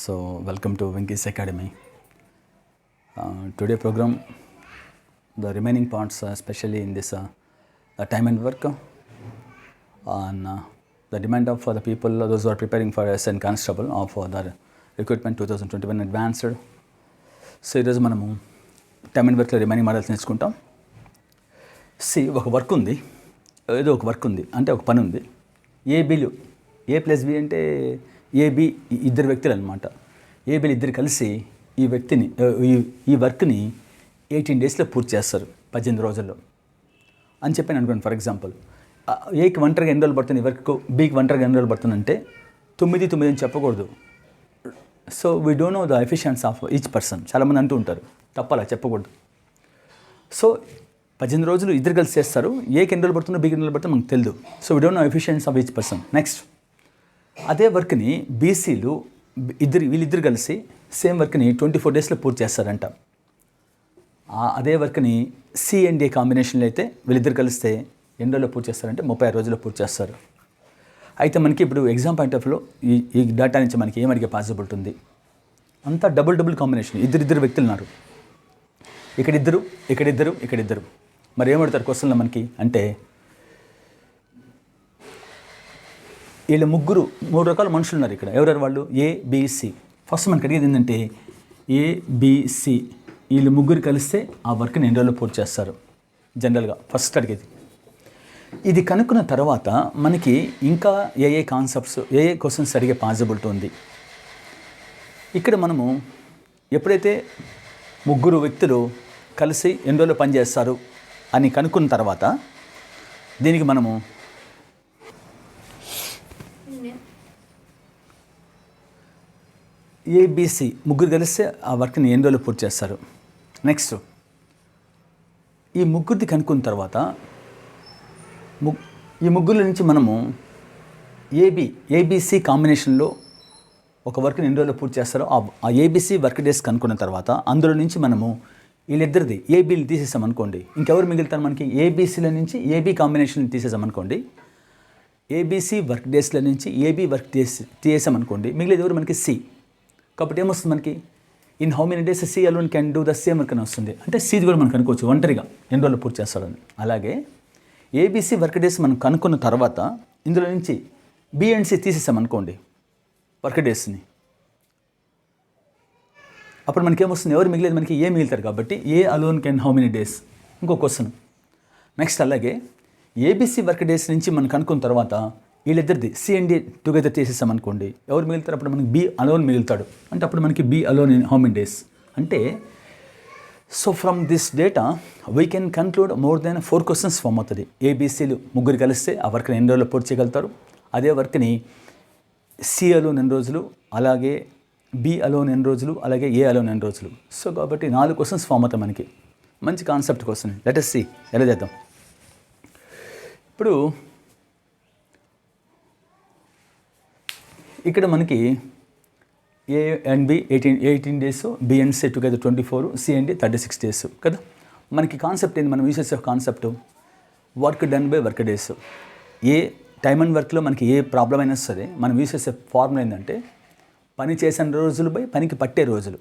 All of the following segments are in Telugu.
So, welcome to Winky's Academy. Today program, the remaining parts, especially in this time and work, on the demand of the people, those who are preparing for SN Constable of the recruitment 2021 advanced. So, ఈరోజు మనము టైమ్ అండ్ వర్క్లో రిమైనింగ్ మోడల్స్ నేర్చుకుంటాం. ఒక వర్క్ ఉంది, ఏదో ఒక వర్క్ ఉంది అంటే ఒక పని ఉంది. ఏబీలు ఏ ప్లస్ బి అంటే ఏబి ఇద్దరు వ్యక్తులు అనమాట. ఏబీలు ఇద్దరు కలిసి ఈ వ్యక్తిని ఈ వర్క్ని 18 డేస్లో పూర్తి చేస్తారు, 18 రోజుల్లో అని చెప్పి అనుకోండి. ఫర్ ఎగ్జాంపుల్, ఏకి ఒంటరిగా ఎన్ని రోజులు పడుతుంది ఈ వర్క్, బీకి ఒంటరిగా ఎన్ని రోజులు పడుతుందంటే 9 అని చెప్పకూడదు. So we don't know the efficiency of each person. చాలామంది అంటూ ఉంటారు, తప్పలా చెప్పకూడదు. సో 18 రోజులు ఇద్దరు కలిసి చేస్తారు. ఏకి ఎన్ని రోజులు పడుతుందో బీకి ఎన్ని రోజులు పడుతుందో మనకు తెలియదు. So we don't know efficiency of each person. Next, అదే వర్క్ని బీసీలు వీళ్ళిద్దరు కలిసి సేమ్ వర్క్ని 24 డేస్లో పూర్తి చేస్తారంట. అదే వర్క్ని సి అండ్ ఏ కాంబినేషన్లో అయితే వీళ్ళిద్దరు కలిస్తే ఎన్ని రోజుల్లో పూర్తి చేస్తారంటే 36 రోజుల్లో పూర్తి చేస్తారు. అయితే మనకి ఇప్పుడు ఎగ్జామ్ పాయింట్ ఆఫ్ వ్యూలో ఈ డేటా నుంచి మనకి ఏమడిగే పాసిబిలిటీ ఉంది? అంతా డబుల్ కాంబినేషన్. ఇద్దరు వ్యక్తులు ఉన్నారు, ఇక్కడిద్దరు. మరి ఏమడతారు క్వశ్చన్లో మనకి అంటే, వీళ్ళు మూడు రకాల మనుషులు ఉన్నారు ఇక్కడ. ఎవరెవరు వాళ్ళు? ఏబిసి. ఫస్ట్ మనకి అడిగేది ఏంటంటే ఏబిసి వీళ్ళు ముగ్గురు కలిస్తే ఆ వర్క్ని ఎన్ని రోజుల్లో పూర్తి చేస్తారు జనరల్గా ఫస్ట్ అడిగేది. ఇది కనుక్కున్న తర్వాత మనకి ఇంకా ఏ కాన్సెప్ట్స్ ఏ క్వశ్చన్స్ అడిగే పాసిబిలిటీ ఉంది. ఇక్కడ మనము ఎప్పుడైతే ముగ్గురు వ్యక్తులు కలిసి ఎన్ని రోజులు పనిచేస్తారు అని కనుక్కున్న తర్వాత దీనికి మనము ఏబిసి ముగ్గురు కలిస్తే ఆ వర్క్ని ఎన్ని రోజులు పూర్తి చేస్తారు. నెక్స్ట్, ఈ ముగ్గురిది కనుక్కున్న తర్వాత ఈ ముగ్గురు నుంచి మనము ఏబిసి కాంబినేషన్లో ఒక వర్క్ని ఎన్ని రోజులు పూర్తి చేస్తారో ఆ ఏబిసి వర్క్ డేస్ కనుక్కున్న తర్వాత అందులో నుంచి మనము వీళ్ళిద్దరిది ఏబీలు తీసేసామనుకోండి, ఇంకెవరు మిగులుతారు మనకి? ఏబిసిల నుంచి ఏబీ కాంబినేషన్ తీసేసామనుకోండి, ఏబిసి వర్క్ డేస్ల నుంచి ఏబీ వర్క్ డేస్ తీసేసామనుకోండి, మిగిలేదు ఎవరు మనకి? సి. కాబట్టి ఏమొస్తుంది మనకి? In how many days C alone can do the same work అని వస్తుంది. అంటే సిది కూడా మనం కనుక్కోవచ్చు ఒంటరిగా ఎన్ని రోజులు పూర్తి చేస్తాడని. అలాగే ఏబిసి వర్క్ డేస్ మనం కనుక్కున్న తర్వాత ఇందులో నుంచి బి అండ్ సి తీసేసామనుకోండి వర్క్ డేస్ని, అప్పుడు మనకి ఏమొస్తుంది? ఎవరు మిగిలేదు మనకి? ఏ మిగులుతారు. కాబట్టి A alone can how many days ఇంకో క్వశ్చన్. నెక్స్ట్, అలాగే ఏబిసి వర్క్ డేస్ నుంచి మనం కనుక్కున్న తర్వాత వీళ్ళిద్దరిది సి అండ్ డి టుగెదర్ తీసేసామనుకోండి, ఎవరు మిగులుతారు? అప్పుడు మనకి బి అలోన్ మిగులుతాడు. అంటే అప్పుడు మనకి B alone in how many days అంటే. So from this data we can conclude more than 4 questions form అవుతుంది. ఏబిసిలు ముగ్గురు కలిస్తే ఆ వర్క్ని ఎన్ని రోజుల్లో పూర్తి చేయగలుగుతారు. అదే వర్క్ని సి అలోన్ ఎన్ని రోజులు, అలాగే బి అలోన్ ఎన్ని రోజులు, అలాగే ఏ అలోన్ ఎన్ని రోజులు. సో కాబట్టి 4 క్వశ్చన్స్ ఫామ్ అవుతాయి మనకి. మంచి concept question. Let us see ఎలా చేద్దాం. ఇప్పుడు ఇక్కడ మనకి A and B 18 days, B and C together 24, C and D 36 days కదా. మనకి కాన్సెప్ట్ ఏంటి? మనం యూస్ చేసే concept work done by work days. A time and వర్క్లో మనకి ఏ ప్రాబ్లం అయినా సరే మనం యూస్ చేసే ఫార్ములా ఏంటంటే పని చేసిన రోజులు బై పనికి పట్టే రోజులు.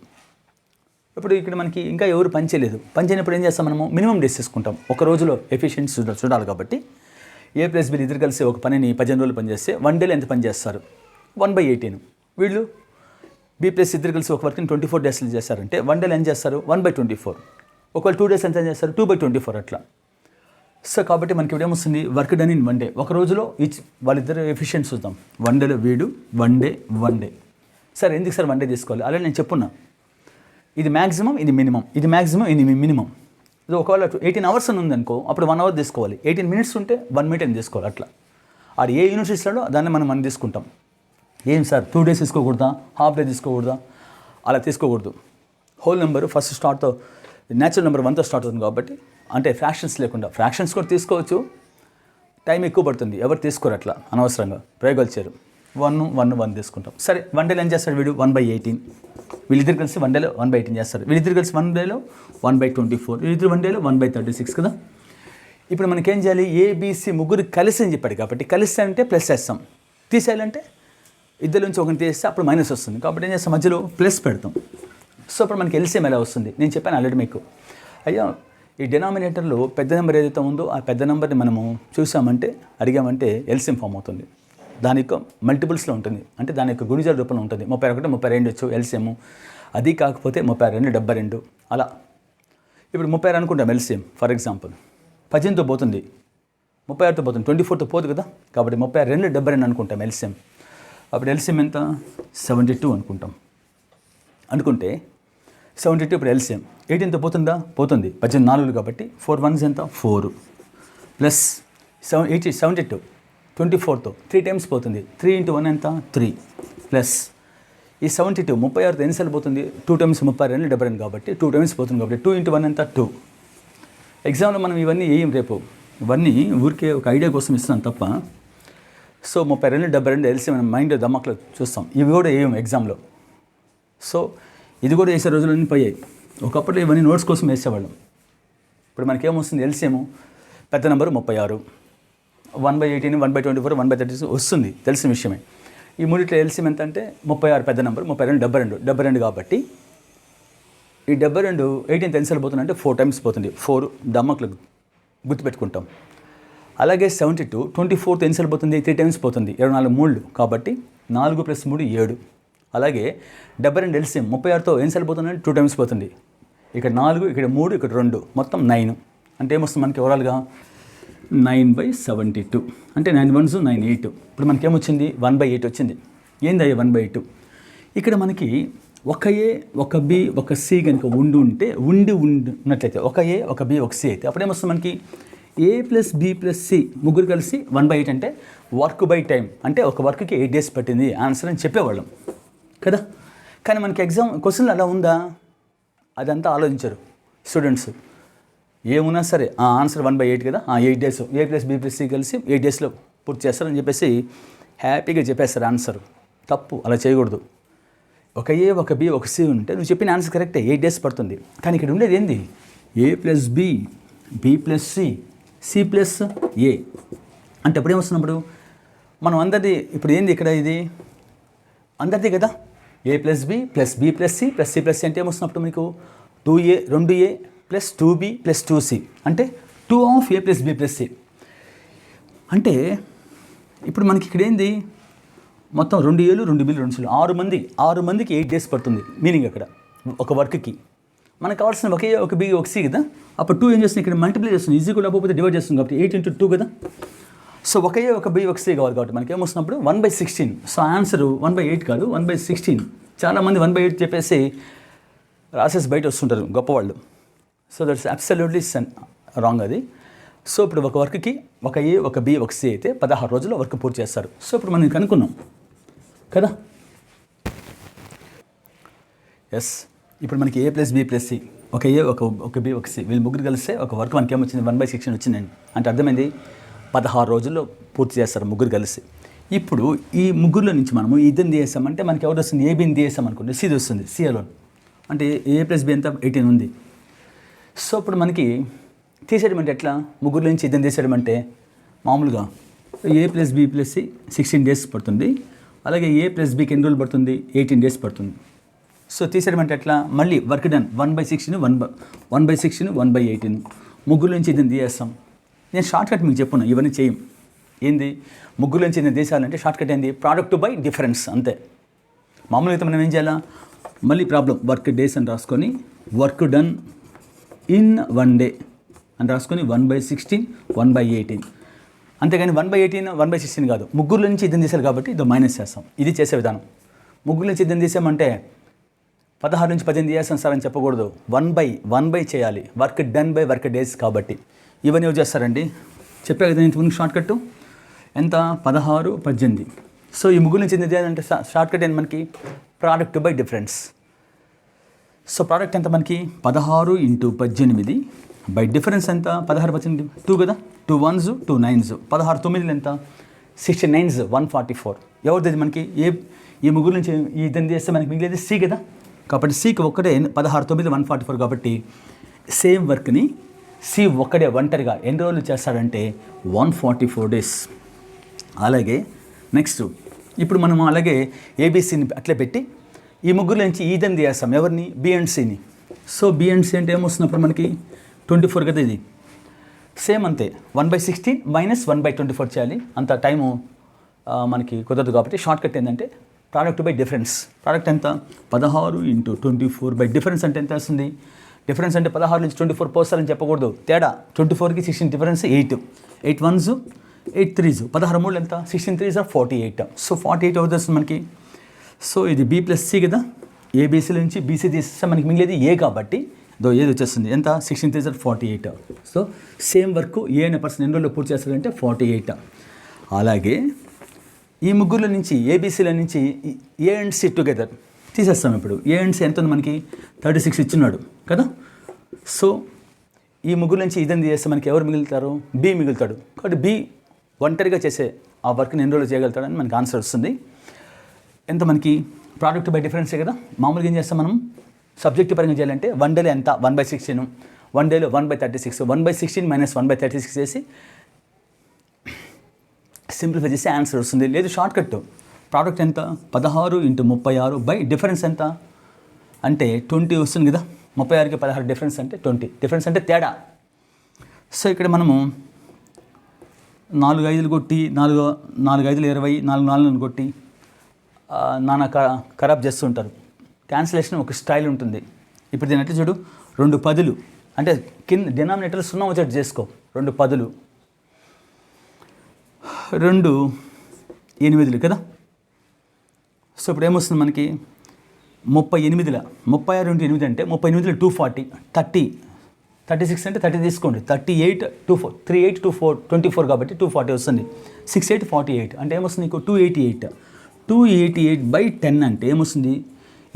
ఇప్పుడు ఇక్కడ మనకి ఇంకా ఎవరు పని చేయలేదు, పని చేయనప్పుడు ఏం చేస్తాం? మనము మినిమం డేస్ తీసుకుంటాం. ఒక రోజులో ఎఫిషియన్సీ చూడాలి కాబట్టి ఏ ప్లస్ బి ఇద్దరు కలిసి ఒక పనిని 18 రోజులు పని చేస్తే 1 డేలో ఎంత పని చేస్తారు? 1/18. వీళ్ళు బి ప్లస్ ఇద్దరు కలిసి ఒక వర్క్ని 24 డేస్లో చేస్తారంటే 1 డేలో ఏం చేస్తారు? 1/24. ఒకవేళ 2 డేస్ ఎంత చేస్తారు? 2/24 అట్లా. సో కాబట్టి మనకి ఇప్పుడు ఏమొస్తుంది? Work done in 1 day. ఒక రోజులో వాళ్ళిద్దరు ఎఫిషియన్సీ చూద్దాం. 1 డేలో వీడు 1 డే. సరే, ఎందుకు సార్ 1 డే తీసుకోవాలి? అలా నేను చెప్పున్నా. ఇది మ్యాక్సిమం, ఇది మినిమం, ఇది మ్యాక్సిమం, ఇది మినిమం. ఇది ఒకవేళ 18 అవర్స్ అని ఉందనుకో అప్పుడు 1 అవర్ తీసుకోవాలి. 18 మినిట్స్ ఉంటే 1 మినిట్ అని తీసుకోవాలి. అట్లా అది ఏ యూనిట్ ఇస్తాడో దాన్ని మనం తీసుకుంటాం. ఏం సార్ 2 డేస్ తీసుకోకూడదా? హాఫ్ డే తీసుకోకూడదా? అలా తీసుకోకూడదు. హోల్ నెంబర్ ఫస్ట్ స్టార్ట్తో న్యాచురల్ నెంబర్ 1తో స్టార్ట్ అవుతుంది కాబట్టి, అంటే ఫ్రాక్షన్స్ లేకుండా. ఫ్రాక్షన్స్ కూడా తీసుకోవచ్చు, టైం ఎక్కువ పడుతుంది, ఎవరు తీసుకోరు అట్లా అనవసరంగా ప్రయోగాలు చేయరు. 1 తీసుకుంటాం. సరే, 1 డేలో ఏం చేస్తాడు వీడు? 1/18. వీళ్ళిద్దరు కలిసి 1 డేలో 1/18 చేస్తారు. వీళ్ళిద్దరు కలిసి 1 డేలో 1/24. వీళ్ళిద్దరు 1 డేలో 1/36 కదా. ఇప్పుడు మనకేం చేయాలి? ఏబిసి ముగ్గురు కలిసి అని చెప్పాడు కాబట్టి కలిసి అంటే ప్లస్ చేస్తాం, తీసేయాలంటే ఇద్దరు నుంచి ఒకటి తీస్తే అప్పుడు మైనస్ వస్తుంది. కాబట్టి ఏం చేస్తాం, మధ్యలో ప్లస్ పెడతాం. సో అప్పుడు మనకి ఎల్సిఎం ఎలా వస్తుంది, నేను చెప్పాను ఆల్రెడీ మీకు. అయ్యా ఈ డినామినేటర్లో పెద్ద నెంబర్ ఏదైతే ఉందో ఆ పెద్ద నెంబర్ని మనము చూసామంటే అడిగామంటే ఎల్సిఎం ఫామ్ అవుతుంది. దాని యొక్క మల్టిపుల్స్లో ఉంటుంది, అంటే దాని యొక్క గుణిజాల రూపంలో ఉంటుంది. 31 32 వచ్చు ఎల్సిఎం. అది కాకపోతే 32 72 అలా. ఇప్పుడు 36 అనుకుంటాం ఎల్సిఎం. ఫర్ ఎగ్జాంపుల్ 18తో పోతుంది, 36తో పోతుంది, 24తో పోదు కదా. కాబట్టి 32 72 అనుకుంటాం ఎల్సిఎం. అప్పుడు ఎల్సిఎం ఎంత, 72 అనుకుంటాం. అనుకుంటే 72 ఇప్పుడు ఎల్సిఎం 18తో పోతుందా, పోతుంది. 18 4 కాబట్టి 4 1s ఎంత 4 ప్లస్ 72 24తో 3 టైమ్స్ పోతుంది. 3 × 1 ఎంత 3 ప్లస్ ఈ 72 36తో ఎన్నిసార్లు పోతుంది, 2 టైమ్స్ 32 72 కాబట్టి 2 టైమ్స్ పోతుంది. కాబట్టి 2 × 1 ఎంత 2. ఎగ్జామ్లో మనం ఇవన్నీ ఏం రేపు ఇవన్నీ ఊరికే ఒక ఐడియా కోసం ఇస్తున్నాం తప్ప. సో 32 72 ఎల్సిఎం మనం మైండ్ దమ్మకలో చూస్తాం. ఇవి కూడా ఏం ఎగ్జామ్లో. సో ఇది కూడా వేసే రోజులన్నీ పోయాయి. ఒకప్పుడు ఇవన్నీ నోట్స్ కోసం వేసేవాళ్ళం. ఇప్పుడు మనకేమొస్తుంది, ఎల్సిఎం పెద్ద నెంబరు 36, 1/18 1/24 1/36 వస్తుంది, తెలిసిన విషయమే. ఈ మూడిట్లో ఎల్సిఎం ఎంత అంటే 36 పెద్ద నెంబర్, 32 72 72 కాబట్టి ఈ 72 18th ఎన్నిసార్లు పోతుంది అంటే 4 టైమ్స్ పోతుంది. 4 దమ్మకులు గుర్తుపెట్టుకుంటాం. అలాగే 72 24th ఎన్నిసార్లు పోతుంది, 3 టైమ్స్ పోతుంది, 24 3 కాబట్టి 4 + 3 7. అలాగే 72 ఎల్సిఎం 36తో ఎన్నిసార్లు పోతుందంటే 2 టైమ్స్ పోతుంది. ఇక్కడ 4 ఇక్కడ 3 ఇక్కడ 2 మొత్తం 9. అంటే ఏమొస్తుంది మనకి ఓవరాల్గా 9/72. అంటే 9 1s 9 8. ఇప్పుడు మనకేమొచ్చింది 1/8 వచ్చింది. ఏంది అయ్యే 1/8? ఇక్కడ మనకి ఒక ఏ ఒక బి ఒక సి కనుక ఉన్నట్లయితే ఒక ఏ ఒక బి ఒక సి అయితే అప్పుడేమొస్తుంది మనకి A + B + C ముగ్గురు కలిసి 1/8 అంటే వర్క్ బై టైం, అంటే ఒక వర్క్కి 8 days పట్టింది ఆన్సర్ అని చెప్పేవాళ్ళం కదా. కానీ మనకి ఎగ్జామ్ క్వశ్చన్లు అలా ఉందా, అదంతా ఆలోచించరు స్టూడెంట్స్. ఏమున్నా సరే ఆ ఆన్సర్ 1/8 కదా, 8 days A + B + C కలిసి 8 daysలో పూర్తి చేస్తారని చెప్పేసి హ్యాపీగా చెప్పేస్తారు ఆన్సర్. తప్పు, అలా చేయకూడదు. ఒక ఏ ఒక బి ఒక సి ఉంటే నువ్వు చెప్పిన ఆన్సర్ కరెక్టే, 8 days పడుతుంది. కానీ ఇక్కడ ఉండేది ఏంది, A + B B + C C + A అంటే ఎప్పుడేమొస్తున్నప్పుడు మనం అందరిది ఇప్పుడు ఏంది ఇక్కడ ఇది అందరిది కదా. A + B + B + C + C + C అంటే ఏమొస్తున్నప్పుడు మీకు 2A + 2B + 2C అంటే 2 of A + B + C. అంటే ఇప్పుడు మనకి ఇక్కడ ఏంది మొత్తం 2 Aలు 2 Bలు 2 Cలు 6 మందికి 8 days పడుతుంది. మీనింగ్ అక్కడ ఒక వర్క్కి మనకు కావాల్సిన ఒక ఏ ఒక బి ఒక సి కదా. అప్పుడు 2 ఏం చేస్తుంది ఇక్కడ మల్టిప్లై చేస్తుంది, ఈజీ కూడా పోతే డివైడ్ చేస్తుంది కాబట్టి 8 × 2 కదా. సో ఒక ఏ ఒక బి ఒక సి కావాలి కాబట్టి మనకి ఏమొస్తున్నప్పుడు 1/16. సో ఆన్సర్ 1/8 కాదు 1/16. చాలామంది 1/8 చెప్పేసి రాసేసి బయట వస్తుంటారు గొప్పవాళ్ళు. సో దట్స్ అబ్సల్యూట్లీ రాంగ్ అది. సో ఇప్పుడు ఒక వర్క్కి ఒక ఏ ఒక బి ఒక సి అయితే 16 రోజుల్లో వర్క్ పూర్తి చేస్తారు. సో ఇప్పుడు మనం కనుక్కున్నాం కదా. ఎస్, ఇప్పుడు మనకి A + B + C ఒక ఏ ఒక బి ఒక సి వీళ్ళు ముగ్గురు కలిస్తే ఒక వర్క్ మనకి ఏమొచ్చింది 1/16 వచ్చిందండి. అంటే అర్థమైంది 16 రోజుల్లో పూర్తి చేస్తారు ముగ్గురు కలిసి. ఇప్పుడు ఈ ముగ్గురులో నుంచి మనము ఇద్దరిని తీసామంటే మనకి ఎవరు వస్తుంది, ఏబిని తీసాం అనుకోండి సిది వస్తుంది, సి అలోన్. అంటే A + B ఎంత 18 ఉంది. సో ఇప్పుడు మనకి తీసేయడం అంటే ఎట్లా, ముగ్గురు నుంచి ఇద్దరిని తీసేయడం అంటే మామూలుగా A + B + C 16 days పడుతుంది. అలాగే A + Bకి ఎన్ని రోజులు పడుతుంది, 18 days పడుతుంది. సో తీసేయడం అంటే ఎట్లా, మళ్ళీ వర్క్ డన్ 1/16 1/18 ముగ్గురు నుంచి ఇద్దరిని తీసేస్తాం. నేను షార్ట్ కట్ మీకు చెప్పున్నా, ఇవన్నీ చేయం. ఏంది ముగ్గురు నుంచి ఇద్దరిని తీసేయాలంటే షార్ట్ కట్ ఏంది, ప్రోడక్ట్ బై డిఫరెన్స్ అంతే. మామూలుగా అయితే మనం ఏం చేయాలా, మళ్ళీ ప్రాబ్లం వర్క్ డేస్ అని రాసుకొని వర్క్ డన్ ఇన్ 1 day అని రాసుకొని 1/16 1/18. అంతేగాని 1/18 1/16 కాదు, ముగ్గురు నుంచి ఇద్దరిని తీసేయాలి కాబట్టి ఇది మైనస్ చేస్తాం. ఇది చేసే విధానం. ముగ్గురు నుంచి ఇద్దరిని తీసామంటే 16 నుంచి 18 చేస్తాం సార్ అని చెప్పకూడదు, 1/1 చేయాలి. Work done by work days కాబట్టి ఇవన్నీ ఎవరు చేస్తారండి, చెప్పే కదా ఇంతకుముందు షార్ట్ కట్ ఎంత 16 18. సో ఈ ముగ్గురు నుంచి ఎందుకు చేయాలంటే షార్ట్ కట్ ఏంటి మనకి, product by difference. So product ఎంత మనకి 16 × 18 బై డిఫరెన్స్ ఎంత 16 18 2 కదా, 2 1s 2 9s 16 9 ఎంత 69s 144. ఎవరిది మనకి ఈ ముగ్గురు నుంచి ఈ ఇద్దరిని చేస్తే మనకి మిగిలేదు సి కదా. కాబట్టి సికి ఒక్కటే 16 9 144 కాబట్టి సేమ్ వర్క్ని సి ఒక్కడే ఒంటరిగా ఎన్ని రోజులు చేస్తాడంటే 144 days. అలాగే నెక్స్ట్ ఇప్పుడు మనం అలాగే ఏబీసీని అట్లే పెట్టి ఈ ముగ్గురు నుంచి ఈదని తీసేస్తాం. ఎవరిని? బి అండ్ సిని. సో బి అండ్ సి అంటే ఏమొస్తున్నప్పుడు మనకి 24 కదా ఇది. సేమ్ అంతే, 1/16 మైనస్ 1/24 చేయాలి. అంత టైము మనకి కుదరదు కాబట్టి షార్ట్ కట్ ఏంటంటే ప్రోడక్ట్ బై డిఫరెన్స్. ప్రోడక్ట్ ఎంత? 16 × 24 బై డిఫరెన్స్ అంటే ఎంత వస్తుంది? డిఫరెన్స్ అంటే 16 నుంచి 24 పోస్తారని చెప్పకూడదు. తేడా 24కి 16 డిఫరెన్స్ 8. 8 1s 8 3s 16 3 ఎంత? 16 3s 48. సో 48 అవుతుంది మనకి. సో ఇది బి ప్లస్ సి కదా. ఏబీసీ నుంచి బీసీ తీసేస్తే మనకి మిగిలేది ఏ కాబట్టి ఏది వచ్చేస్తుంది ఎంత? 16 3s 48. సో సేమ్ వర్క్ ఏ అనే పర్సన్ ఎన్ని రోజుల్లో పూర్తి చేస్తాడంటే 48. అలాగే ఈ ముగ్గురులో నుంచి ఏబీసీల నుంచి ఏ అండ్ సి టుగెదర్ తీసేస్తాం. ఇప్పుడు ఏ అండ్ సి ఎంత ఉంది మనకి? 36 ఇచ్చినాడు కదా. సో ఈ ముగ్గురు నుంచి ఇదని చేస్తే మనకి ఎవరు మిగులుతారు? బి మిగులుతాడు. కాబట్టి బి ఒంటరిగా చేసే ఆ వర్క్ని ఎన్ని రోజులు చేయగలుగుతాడని మనకి ఆన్సర్ వస్తుంది. ఎంత మనకి? ప్రోడక్ట్ బై డిఫరెన్సే కదా. మామూలుగా ఏం చేస్తాం మనం? సబ్జెక్ట్ పరంగా చేయాలంటే 1 డేలో ఎంత? 1/16. 1 డేలో 1/36. 1/16 మైనస్ 1/36 చేసి సింప్లిఫై చేసి ఆన్సర్ వస్తుంది. లేదు షార్ట్ కట్, ప్రోడక్ట్ ఎంత? 16 × 36 బై డిఫరెన్స్ ఎంత అంటే 20 వస్తుంది కదా. 36కి 16 డిఫరెన్స్ అంటే 20. డిఫరెన్స్ అంటే తేడా. సో ఇక్కడ మనము 4 5 కొట్టి 4 5 20, 4 4 కొట్టి నానా ఖరాబ్ చేస్తుంటారు. క్యాన్సిలేషన్ ఒక స్టైల్ ఉంటుంది. ఇప్పుడు దీని అంటే చూడు, 2 10లు అంటే కింద డినామినేటర్ 0 వచ్చేట్టు చేసుకో. 2 10లు 2 8లు కదా. సో ఇప్పుడు ఏమొస్తుంది మనకి? 38. 36 × 8 అంటే 38లో 240. 36 అంటే 30 తీసుకోండి. 38 24 38 24 24 కాబట్టి 240 వస్తుంది. 6 8 48 అంటే ఏమొస్తుంది నీకు? 288. 288/10 అంటే ఏమొస్తుంది?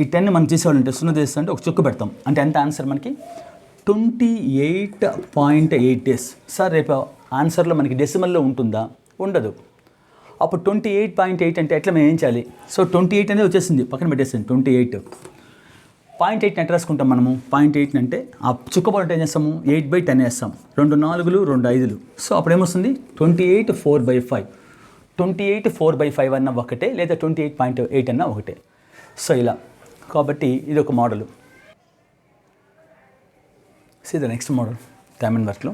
ఈ 10 మనం చేసేవాళ్ళంటే 0 చేస్తుంటే ఒక చుక్క పెడతాం. అంటే ఎంత ఆన్సర్ మనకి? 28.8 days. సార్ రేపు ఆన్సర్లో మనకి డెసిమల్లో ఉంటుందా? ఉండదు. అప్పుడు 28.8 అంటే ఎట్లా మేము ఏం చేయాలి? సో 28 అనేది వచ్చేసింది, పక్కన పెట్టేసింది. 28.8 ఎట్లా రాసుకుంటాం మనము? 0.8 అంటే ఆ చుక్కబడి ఏం చేస్తాము? 8/10 వేస్తాం. 2 4లు 2 5లు. సో అప్పుడు ఏమొస్తుంది? 28 4/5. 28 4/5 అన్న ఒకటే, లేదా 28.8 అన్న ఒకటే. సో ఇలా కాబట్టి ఇది ఒక model. See the next model. Diamond వర్క్లో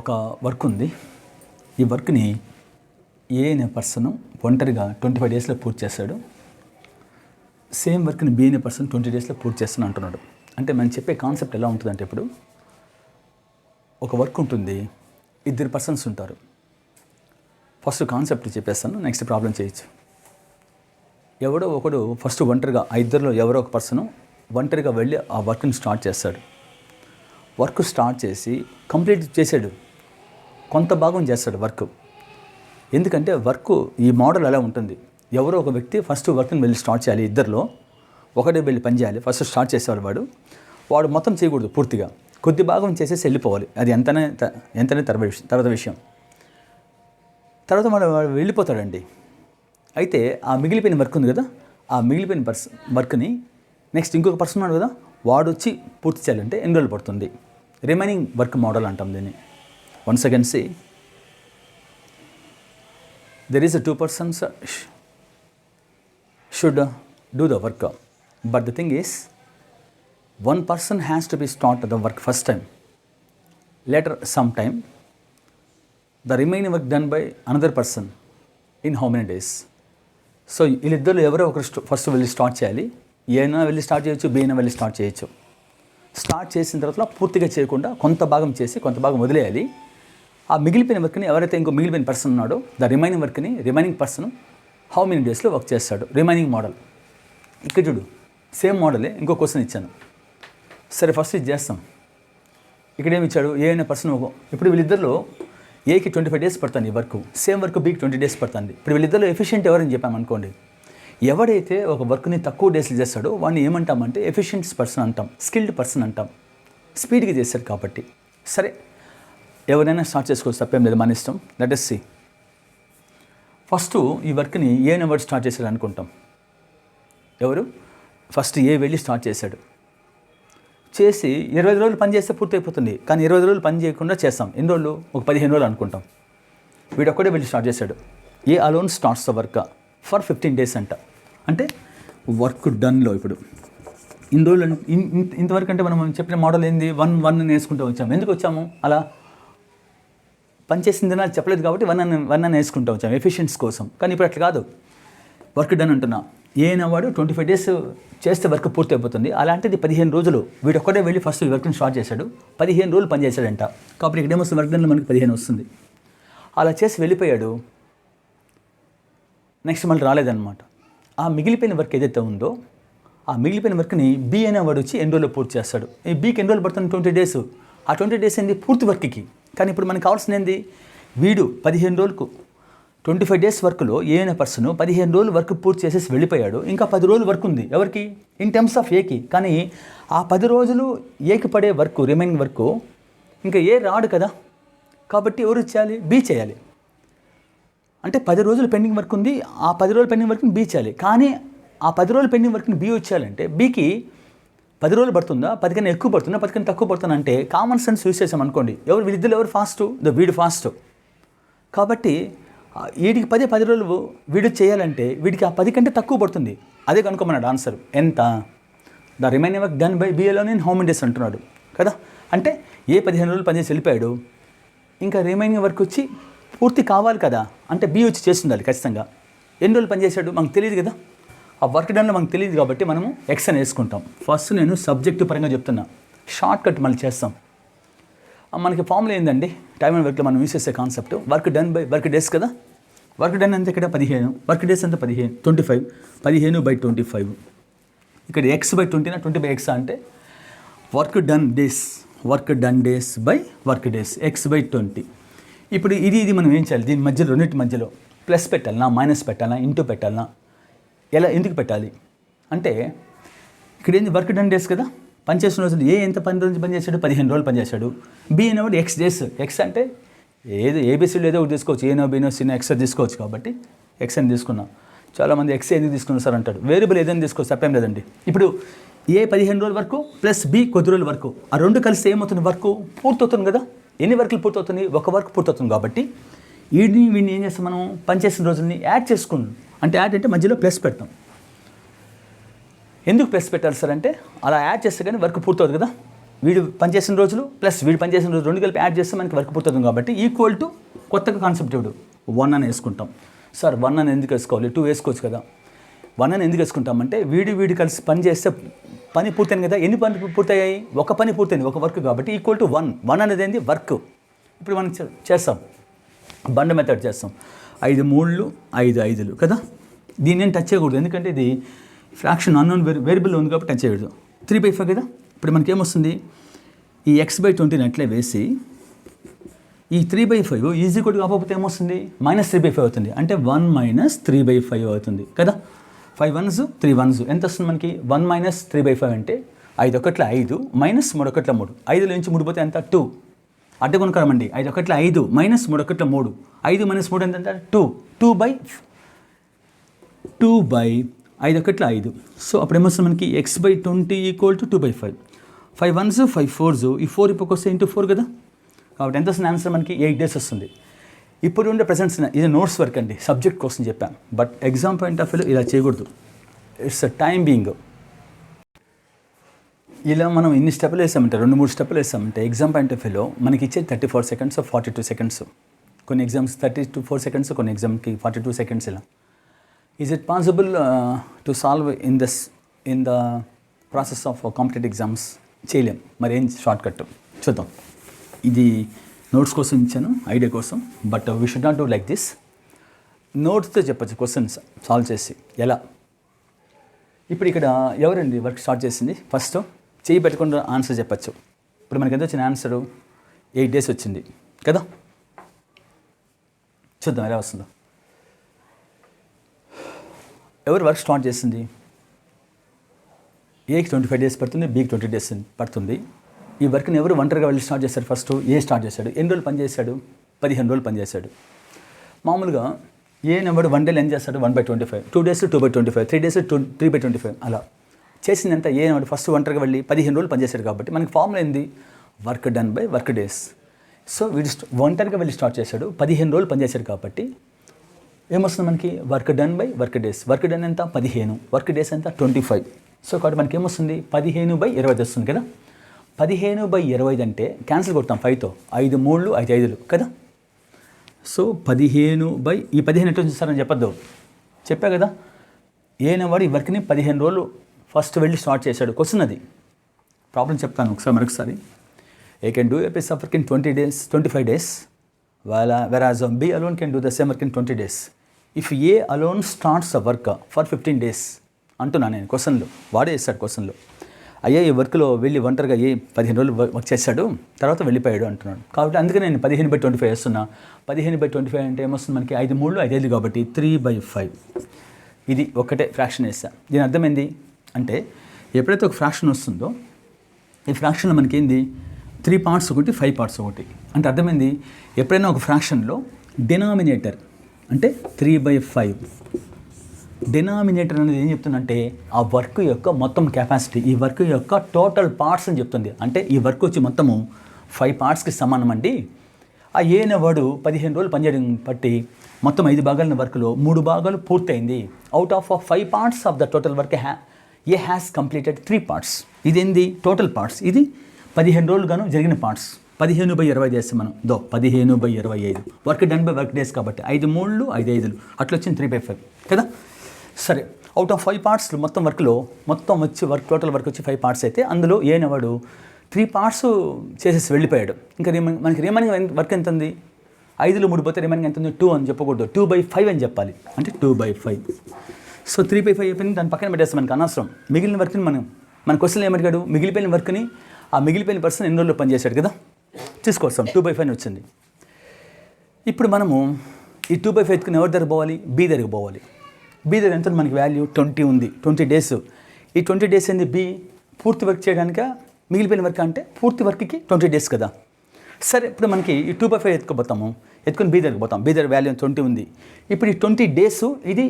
ఒక వర్క్ ఉంది. ఈ వర్క్ని ఏ అనే పర్సన్ ఒంటరిగా 25 డేస్లో పూర్తి చేస్తాడు. సేమ్ వర్క్ని బి అనే పర్సన్ 20 డేస్లో పూర్తి చేస్తాను అంటున్నాడు. అంటే మనం చెప్పే కాన్సెప్ట్ ఎలా ఉంటుందంటే, ఇప్పుడు ఒక వర్క్ ఉంటుంది, 2 పర్సన్స్ ఉంటారు. ఫస్ట్ కాన్సెప్ట్ చెప్పేస్తాను, నెక్స్ట్ ప్రాబ్లం చేయొచ్చు. ఎవడో ఒకడు ఫస్ట్ ఒంటరిగా, ఆ ఇద్దరిలో ఎవరో ఒక పర్సను ఒంటరిగా వెళ్ళి ఆ వర్క్ని స్టార్ట్ చేస్తాడు. వర్క్ స్టార్ట్ చేసి కంప్లీట్ చేసాడు, కొంత భాగం చేస్తాడు వర్క్. ఎందుకంటే వర్క్ ఈ మోడల్ అలా ఉంటుంది. ఎవరో ఒక వ్యక్తి ఫస్ట్ వర్క్ని వెళ్ళి స్టార్ట్ చేయాలి. ఇద్దరిలో ఒకటే వెళ్ళి పని చేయాలి. ఫస్ట్ స్టార్ట్ చేసేవాడు వాడు మొత్తం చేయకూడదు, పూర్తిగా కొద్ది భాగం చేసేసి వెళ్ళిపోవాలి. అది ఎంతనే తర్వాత విషయం. తర్వాత వాడు వెళ్ళిపోతాడండి. అయితే ఆ మిగిలిపోయిన వర్క్ ఉంది కదా, ఆ మిగిలిపోయిన వర్క్ని నెక్స్ట్ ఇంకొక పర్సన్ ఉన్నాడు కదా, వాడు వచ్చి పూర్తి చేయాలంటే ఎన్ని రోజులు పడుతుంది? రిమైనింగ్ వర్క్ మోడల్ అంటాం దీన్ని. Once again see, there is a 2 persons should do the work, but the thing is, one person has to be start the work first time. Later sometime the remaining work done by another person in how many days? So వీళ్ళిద్దరు ఎవరో ఒకరు ఫస్ట్ వెళ్ళి స్టార్ట్ చేయాలి. ఏనా వెళ్ళి స్టార్ట్ చేయొచ్చు, బి అయినా వెళ్ళి స్టార్ట్ చేయొచ్చు. స్టార్ట్ చేసిన తర్వాత పూర్తిగా చేయకుండా కొంత భాగం చేసి కొంత భాగం వదిలేయాలి. ఆ మిగిలిపోయిన వర్క్ని ఎవరైతే ఇంకో మిగిలిపోయిన పర్సన్ ఉన్నాడో, ద రిమైనింగ్ వర్క్ని రిమైనింగ్ పర్సన్ హౌ మెనీ డేస్లో వర్క్ చేస్తాడు. రిమైనింగ్ మోడల్ ఇక్కడ చూడు, సేమ్ మోడలే. ఇంకో క్వశ్చన్ ఇచ్చాను. సరే ఫస్ట్ ఇది చేస్తాం. ఇక్కడ ఏమి ఇచ్చాడు? ఏ అనే పర్సన్. ఇప్పుడు వీళ్ళిద్దరిలో ఏకి 25 డేస్ పడుతుంది ఈ వర్క్, సేమ్ వర్క్ బికి 20 డేస్ పడుతుంది. ఇప్పుడు వీళ్ళిద్దరిలో ఎఫిషియెంట్ ఎవరని చెప్పామనుకోండి. ఎవడైతే ఒక వర్క్ని తక్కువ డేస్లు చేస్తాడో వాడిని ఏమంటామంటే ఎఫిషియెంట్ పర్సన్ అంటాం, స్కిల్డ్ పర్సన్ అంటాం. స్పీడ్గా చేస్తాడు కాబట్టి. సరే ఎవరైనా స్టార్ట్ చేసుకోవచ్చు, తప్పేం లేదు, మన ఇష్టం. Let us see. ఫస్ట్ ఈ వర్క్ని ఏ అనే వర్డ్ స్టార్ట్ చేశాడు అనుకుంటాం. ఎవరు? ఫస్ట్ ఏ వెళ్ళి స్టార్ట్ చేశాడు. చేసి 20 రోజులు పని చేస్తే పూర్తి అయిపోతుంది. కానీ 20 రోజులు పని చేయకుండా చేస్తాం. ఎన్ని రోజులు? ఒక 15 రోజులు అనుకుంటాం. వీడు ఒక్కడే వెళ్ళి స్టార్ట్ చేశాడు. A alone starts the work for 15 days అంట. అంటే వర్క్ డన్లో ఇప్పుడు ఇన్ని రోజులు ఇంతవరకు అంటే మనం చెప్పిన మోడల్ ఏంది, 1 అని వేసుకుంటూ వచ్చాము. ఎందుకు వచ్చాము అలా? పనిచేసిన దినాలు చెప్పలేదు కాబట్టి 1 అని వేసుకుంటూ వచ్చాము ఎఫిషియన్సీ కోసం. కానీ ఇప్పుడు అట్లా కాదు, వర్క్ డన్ అంటున్నా. ఏనవాడు 25 days చేస్తే వర్క్ పూర్తి అయిపోతుంది. అలాంటిది 15 రోజులు వీడు ఒక్కడే వెళ్ళి ఫస్ట్ వర్క్ని స్టార్ట్ చేశాడు, 15 రోజులు పనిచేశాడంట. కాబట్టి ఇక్కడ ఏమొస్తుంది, వర్క్ డన్లో మనకి 15 వస్తుంది. అలా చేసి వెళ్ళిపోయాడు, నెక్స్ట్ మళ్ళీ రాలేదన్నమాట. ఆ మిగిలిపోయిన వర్క్ ఏదైతే ఉందో ఆ మిగిలిపోయిన వర్క్ని బి అనేవాడు వచ్చి ఎన్ని రోజులు పూర్తి చేస్తాడు. ఈ బీకి ఎన్ని రోజులు పడుతుంది, 20 days. ఆ 20 days ఏంది, పూర్తి వర్క్కి. కానీ ఇప్పుడు మనకు కావాల్సింది ఏంది, వీడు 15 రోజులకు 25 days వర్క్లో ఏమైనా పర్సన్ 15 రోజులు వర్క్ పూర్తి చేసేసి వెళ్ళిపోయాడు. ఇంకా 10 రోజులు వర్క్ ఉంది ఎవరికి, ఇన్ టర్మ్స్ ఆఫ్ ఏకి. కానీ ఆ 10 రోజులు ఏకి పడే వర్క్, రిమైనింగ్ వర్క్ ఇంకా ఏ రాడు కదా. కాబట్టి ఎవరు చేయాలి, బి చేయాలి. అంటే 10 రోజులు పెండింగ్ వర్క్ ఉంది, ఆ 10 రోజులు పెండింగ్ వర్క్ని బి చేయాలి. కానీ ఆ 10 రోజులు పెండింగ్ వర్క్ని బి వచ్చేయాలంటే బీకి 10 రోజులు పడుతుందా, 10 కన్నా ఎక్కువ పడుతుందా, 10 కన్నా తక్కువ పడుతుందా అంటే కామన్ సెన్స్ యూస్ చేసాం అనుకోండి, వీళ్ళిద్దరు ఎవరు ఫాస్ట్, వీడు ఫాస్ట్. కాబట్టి వీడికి 10 రోజులు వీడు చేయాలంటే వీడికి ఆ 10 కంటే తక్కువ పడుతుంది. అదే కనుక్కోమన్నాడు ఆన్సర్. ఎంత, the remaining work done by B alone in how many days అంటున్నాడు కదా. అంటే ఏ 15 రోజులు పనిచేసి వెళ్ళిపోయాడు, ఇంకా రిమైనింగ్ వర్క్ వచ్చి పూర్తి కావాలి కదా. అంటే బి వచ్చి చేస్తుండాలి ఖచ్చితంగా. ఎన్ని రోజులు పనిచేశాడు మనకు తెలియదు కదా, ఆ వర్క్ డన్లో మనకు తెలియదు కాబట్టి మనము ఎక్స్ అని వేసుకుంటాం. ఫస్ట్ నేను సబ్జెక్టు పరంగా చెప్తున్నా, షార్ట్ కట్ మళ్ళీ చేస్తాం. మనకి ఫార్ములా ఏందండి, టైమ్ అండ్ వర్క్లో మనం యూస్ చేసే concept work done by work days కదా. వర్క్ డన్ అంతా ఇక్కడ 15, వర్క్ డేస్ అంతా 25, 15/25. ఇక్కడ ఎక్స్ బై 20 20/x అంటే work done days by work days x/20. ఇప్పుడు ఇది మనం ఏం చేయాలి, దీని మధ్యలో రెండింటి మధ్యలో ప్లస్ పెట్టాలనా, మైనస్ పెట్టాలనా, ఇంటూ పెట్టాలనా, ఎలా ఎందుకు పెట్టాలి అంటే ఇక్కడ ఏంది, వర్క్ డన్ డేస్ కదా. పనిచేసిన రోజులు ఎంత రోజులు పనిచేశాడు, 15 రోజులు పనిచేశాడు. బి అనేవాడు ఎక్స్ డేస్. ఎక్స్ అంటే ఏదో ఏబీసీలు ఏదో ఒకటి తీసుకోవచ్చు, ఏనో బీనో సీనో ఎక్స్ తీసుకోవచ్చు. కాబట్టి ఎక్స్ అని తీసుకున్నాం. చాలామంది ఎక్స్ ఎందుకు తీసుకున్నారు సార్ అంటాడు. వేరియబుల్ ఏదైనా తీసుకోవచ్చు, తప్పేం లేదండి. ఇప్పుడు ఏ 15 రోజుల వరకు ప్లస్ బి కొద్ది రోజుల వరకు, ఆ రెండు కలిసి ఏమవుతుంది, వర్క్ పూర్తవుతుంది కదా. ఎన్ని వర్కులు పూర్తవుతుంది, ఒక వర్క్ పూర్తవుతుంది. కాబట్టి వీడిని ఏం చేస్తాం, మనం పనిచేసిన రోజుల్ని యాడ్ చేసుకున్నాం. అంటే యాడ్ అంటే మధ్యలో ప్లస్ పెడతాం. ఎందుకు ప్లస్ పెట్టాలి సార్ అంటే అలా యాడ్ చేస్తే కానీ వర్క్ పూర్తవుతుంది కదా. వీడు పనిచేసిన రోజులు ప్లస్ వీడు పనిచేసిన రోజులు రెండు కలిపి యాడ్ చేస్తే మనకి వర్క్ పూర్తవుతుంది. కాబట్టి ఈక్వల్ టు కొత్తగా కాన్సెప్ట్ ఇవ్వడు 1 అని వేసుకుంటాం. సార్ 1 అని ఎందుకు వేసుకోవాలి, 2 వేసుకోవచ్చు కదా. 1 అని ఎందుకు వేసుకుంటామంటే వీడు కలిసి పని చేస్తే పని పూర్తయింది కదా. ఎన్ని పని పూర్తయ్యాయి, ఒక పని పూర్తయింది, ఒక వర్క్. కాబట్టి ఈక్వల్ టు 1 అనేది ఏంది, వర్క్. ఇప్పుడు మనం చేస్తాం, బండ మెథడ్ చేస్తాం. 5 3 5 5 కదా. దీన్ని టచ్ చేయకూడదు, ఎందుకంటే ఇది ఫ్రాక్షన్ అన్నోన్ వేరియబుల్ ఉంది కాబట్టి టచ్ చేయకూడదు. 3/5 కదా. ఇప్పుడు మనకి ఏమొస్తుంది, ఈ x/20 అట్లే వేసి ఈ 3/5 ఈజీ కొద్ది కాకపోతే ఏమొస్తుంది, -3/5 అవుతుంది. అంటే 1 - 3/5 అవుతుంది కదా. 5 1s 3 1s ఎంత వస్తుంది మనకి, 1 - 3/5 అంటే 5 1 5 -3 1 3. 5 నుంచి 3 పోతే ఎంత, 2. అడ్డ కొనుక్కోమండి, 5 1 5 -3 1 3. 5 - 3 ఎంత, 2. 2/5 1 5. సో అప్పుడు ఏమొస్తుంది మనకి x/20 = 2/5. 5 1s 5 4s, ఈ 4 ఇప్పుడు వస్తే ఇంటూ 4 కదా. కాబట్టి ఎంత వస్తుంది ఆన్సర్ మనకి, 8 days వస్తుంది. ఇప్పుడు ఉండే ప్రెజెంట్స్ ఇది నోట్స్ వర్క్ అండి, సబ్జెక్ట్ కోసం చెప్పాను. బట్ ఎగ్జామ్ పాయింట్ ఆఫ్ వ్యూలో ఇలా చేయకూడదు. It's a time being. ఇలా మనం ఇన్ని స్టెప్లు వేసామంటే, 2-3 స్టెప్లు వేసామంటే ఎగ్జామ్ పాయింట్ ఆఫ్ వ్యూలో మనకి ఇచ్చే 34 seconds 42 seconds. కొన్ని ఎగ్జామ్స్ 34 seconds, కొన్ని ఎగ్జామ్కి 42 seconds. ఇలా is it possible to solve in the process of competitive exams? చేయలేం. మరి ఏం షార్ట్ కట్ చూద్దాం. ఇది నోట్స్ కోసం ఇచ్చాను, ఐడియా కోసం. But we should not do like this. నోట్స్తో చెప్పచ్చు క్వశ్చన్స్ సాల్వ్ చేసి ఎలా. ఇప్పుడు ఇక్కడ ఎవరండి వర్క్ స్టార్ట్ చేసింది, ఫస్ట్ చేయి పెట్టకుండా ఆన్సర్ చెప్పచ్చు. ఇప్పుడు మనకి ఎంత వచ్చిన ఆన్సరు, 8 days వచ్చింది కదా. చూద్దాం ఎలా వస్తుందో. ఎవరు వర్క్ స్టార్ట్ చేసింది, ఏకి 25 days పడుతుంది, బీకి 20 days పడుతుంది. ఈ వర్క్ని ఎవరు ఒంటరిగా వెళ్ళి స్టార్ట్ చేశారు, ఫస్ట్ ఏ స్టార్ట్ చేశాడు. ఎన్ని రోజులు పనిచేశాడు, 15 రోజులు పనిచేశాడు. మామూలుగా ఏ నెంబర్ 1 day ఏం చేస్తాడు, 1/25, 2 days 2/25, 3 days 3/25. అలా చేసిందంతా ఏ నెంబర్ ఫస్ట్ ఒంటరిగా వెళ్ళి 15 రోజులు పనిచేశాడు. కాబట్టి మనకి ఫార్ములా ఏంది, work done by work days. So వీడు ఒంటరిగా వెళ్ళి స్టార్ట్ చేశాడు, 15 రోజులు పనిచేశాడు. కాబట్టి ఏమొస్తుంది మనకి work done by work days. Work done ఎంత 15, వర్క్ డేస్ ఎంత 25. సో కాబట్టి మనకి ఏమొస్తుంది 15/25 వస్తుంది కదా. 15/25 అంటే క్యాన్సిల్ కొడతాం 5తో, 5 3 5 5 కదా. సో 15 ఈ 15 ఎట్లా చూస్తారని చెప్పొద్దు, చెప్పా కదా. ఏనవాడు ఈ వర్క్ని 15 రోజులు ఫస్ట్ వెళ్ళి స్టార్ట్ చేశాడు. క్వశ్చన్ అది, ప్రాబ్లం చెప్తాను ఒకసారి మరొకసారి. A can do a piece of work in 20 days 25 days, whereas B alone can do the same work in 20 days. If A alone starts a work for 15 days అంటున్నాను నేను క్వశ్చన్లో, వాడే వేస్తాడు క్వశ్చన్లో. అయ్యా ఈ వర్క్లో వెళ్ళి ఒంటరిగా 15 రోజులు వర్క్ చేశాడు, తర్వాత వెళ్ళిపోయాడు అంటున్నాడు. కాబట్టి అందుకే నేను 15/25 వేస్తున్నా. 15/25 అంటే ఏమొస్తుంది మనకి 5 3 5 5 కాబట్టి 3/5. ఇది ఒకటే ఫ్రాక్షన్ వేస్తా. దీని అర్థమైంది అంటే ఎప్పుడైతే ఒక ఫ్రాక్షన్ వస్తుందో ఈ ఫ్రాక్షన్లో మనకి ఏంది 3 parts ఒకటి 5 parts ఒకటి. అంటే అర్థమైంది, ఎప్పుడైనా ఒక ఫ్రాక్షన్లో డినామినేటర్ అంటే 3/5. డినామినేటర్ అనేది ఏం చెప్తుందంటే ఆ వర్క్ యొక్క మొత్తం కెపాసిటీ, ఈ వర్క్ యొక్క టోటల్ పార్ట్స్ అని చెప్తుంది. అంటే ఈ వర్క్ వచ్చి మొత్తము 5 partsకి సమానం అండి. ఆ ఏన వాడు 15 రోజులు పనిచేయడం బట్టి మొత్తం 5 భాగాల వర్క్లో 3 భాగాలు పూర్తయింది. Out of 5 parts of the total work A has completed 3 parts. ఇదేంది టోటల్ పార్ట్స్, ఇది 15 రోజులు గాను జరిగిన పార్ట్స్. 15/20 చేస్తాం మనం. 15/25 work done by work days కాబట్టి 5 3 5 5 అట్లా వచ్చింది 3/5 కదా. సరే, అవుట్ ఆఫ్ 5 parts మొత్తం వర్క్లో మొత్తం వచ్చి టోటల్ వర్క్ వచ్చి 5 parts అయితే అందులో ఏనవాడు 3 parts చేసేసి వెళ్ళిపోయాడు. ఇంకా మనకి రిమైనింగ్ వర్క్ ఎంత ఉంది, 5లో 3 పోతే రిమైనింగ్ ఎంత ఉంది 2 అని చెప్పకూడదు, 2/5 అని చెప్పాలి. అంటే 2/5. సో 3/5 అయిపోయింది, దాని పక్కన పెట్టేస్తాం, మనకు అనవసరం. మిగిలిన వర్క్ని మన క్వశ్చన్ ఏమడిగాడు, మిగిలిపోయిన వర్క్ని ఆ మిగిలిపోయిన పర్సన్ ఎన్ని రోజుల్లో పనిచేశాడు కదా, తీసుకొస్తాం. 2/5 వచ్చింది. ఇప్పుడు మనము ఈ 2/5కి ఎవరి దగ్గర పోవాలి, బి దగ్గరికి పోవాలి. బి దగ్గర ఎంత మనకి వాల్యూ 20 ఉంది, 20 days. ఈ 20 days ఏంది బి పూర్తి వర్క్ చేయడానిక మిగిలిపోయిన వర్క్ అంటే పూర్తి వర్క్కి 20 days కదా. సరే, ఇప్పుడు మనకి ఈ 2/5 ఎత్తుకుపోతాము, ఎత్తుకొని బి దగ్గరికి పోతాం. బి దగ్గర వాల్యూ 20 ఉంది. ఇప్పుడు ఈ 20 days ఇది